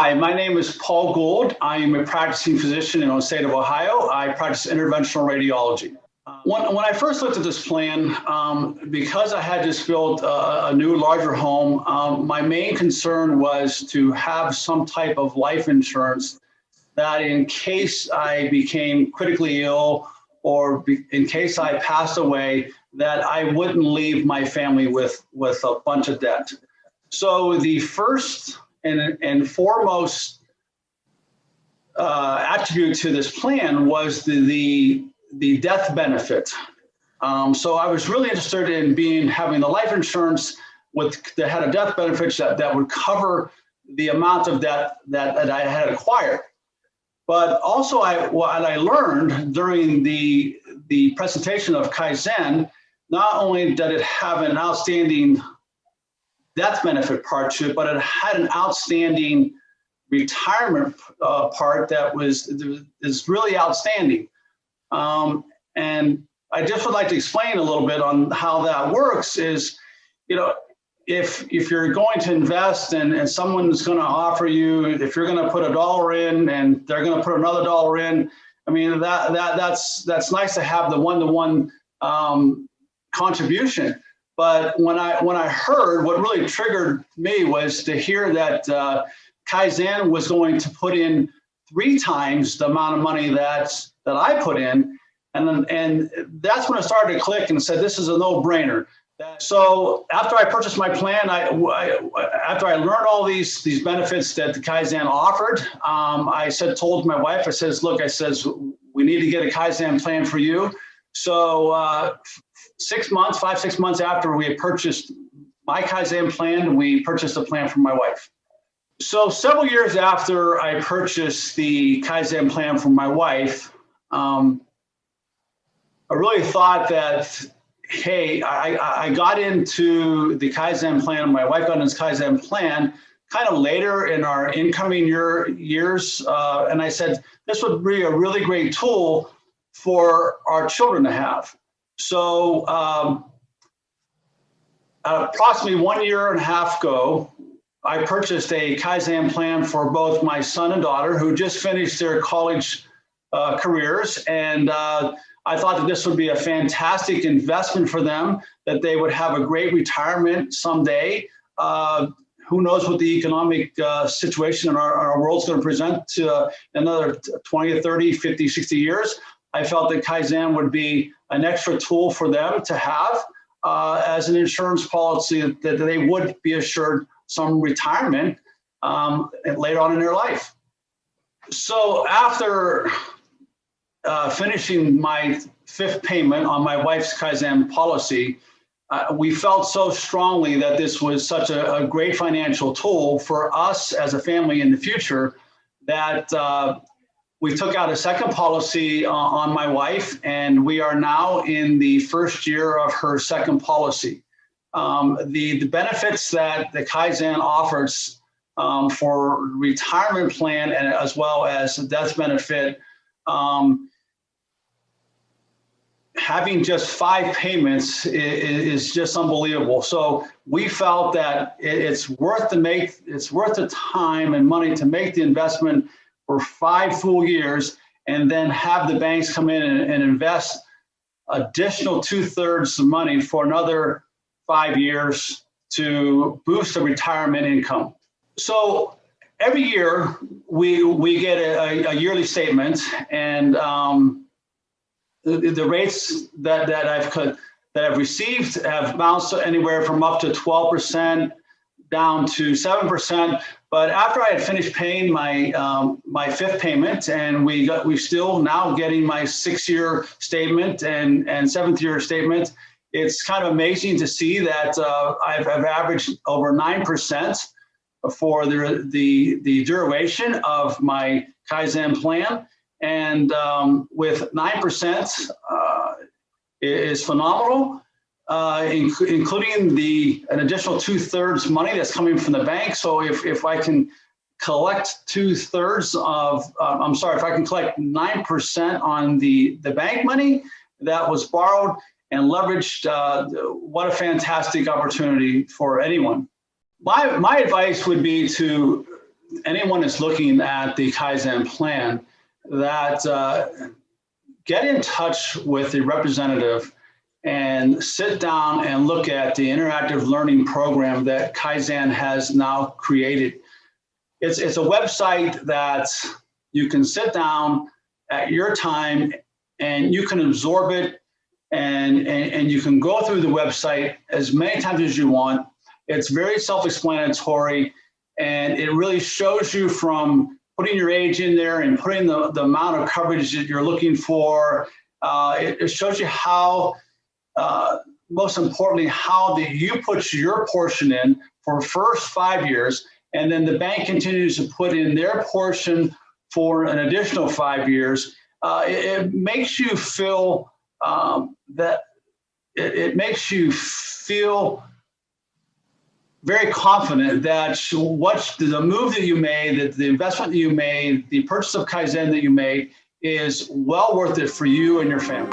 Hi, my name is Paul Gould. I am a practicing physician in the state of Ohio. I practice interventional radiology. When I first looked at this plan, because I had just built a new, larger home, my main concern was to have some type of life insurance that in case I became critically ill or in case I passed away, that I wouldn't leave my family with a bunch of debt. So the first and foremost attribute to this plan was the death benefit. So I was really interested in having the life insurance that had a death benefit that would cover the amount of debt that I had acquired. But also what I learned during the presentation of Kaizen, not only did it have an outstanding death benefit part to it, but it had an outstanding retirement part that is really outstanding. And I just would like to explain a little bit on how that works is, if you're going to invest and someone's going to offer you, if you're going to put $1 in and they're going to put another $1 in, I mean, that's nice to have the one-to-one contribution. But when I heard, what really triggered me was to hear that Kaizen was going to put in 3 times the amount of money that I put in. And that's when it started to click and said, this is a no-brainer. So after I purchased my plan, after I learned all these benefits that the Kaizen offered, I told my wife, we need to get a Kaizen plan for you. So 6 months, 5-6 months after we had purchased my Kaizen plan, we purchased a plan for my wife. So several years after I purchased the Kaizen plan for my wife, I really thought that, hey, I got into the Kaizen plan, and my wife got into this Kaizen plan kind of later in our incoming years. And I said, this would be a really great tool for our children to have. So approximately 1.5 years ago, I purchased a Kaizen plan for both my son and daughter who just finished their college careers. And I thought that this would be a fantastic investment for them, that they would have a great retirement someday. Who knows what the economic situation in our world is going to present to another 20, 30, 50, 60 years. I felt that Kaizen would be an extra tool for them to have as an insurance policy that they would be assured some retirement later on in their life. So after finishing my 5th payment on my wife's Kaizen policy, we felt so strongly that this was such a great financial tool for us as a family in the future that we took out a second policy on my wife, and we are now in the 1st year of her second policy. The benefits that the Kaizen offers for retirement plan and as well as death benefit, having just 5 payments is just unbelievable. So we felt that it's worth the time and money to make the investment for 5 full years, and then have the banks come in and invest additional 2/3 of money for another 5 years to boost the retirement income. So every year we get a yearly statement, and the rates that I've received have bounced anywhere from up to 12% down to 7%. But after I had finished paying my 5th payment, and we still now getting my 6-year statement and 7th-year statement, it's kind of amazing to see that I've averaged over 9% for the duration of my Kaizen plan. And with 9% is phenomenal, including an additional 2/3 money that's coming from the bank. So if I can collect 2/3 of, if I can collect 9% on the bank money that was borrowed and leveraged, what a fantastic opportunity for anyone. My advice would be to anyone that's looking at the Kaizen plan, that get in touch with the representative and sit down and look at the interactive learning program that Kaizen has now created. It's a website that you can sit down at your time and you can absorb it, and you can go through the website as many times as you want. It's very self-explanatory, and it really shows you from putting your age in there and putting the amount of coverage that you're looking for. It shows you how, most importantly, how that you put your portion in for the first 5 years, and then the bank continues to put in their portion for an additional 5 years. It makes you feel it makes you feel very confident that the move that you made, that the investment that you made, the purchase of Kaizen that you made is well worth it for you and your family.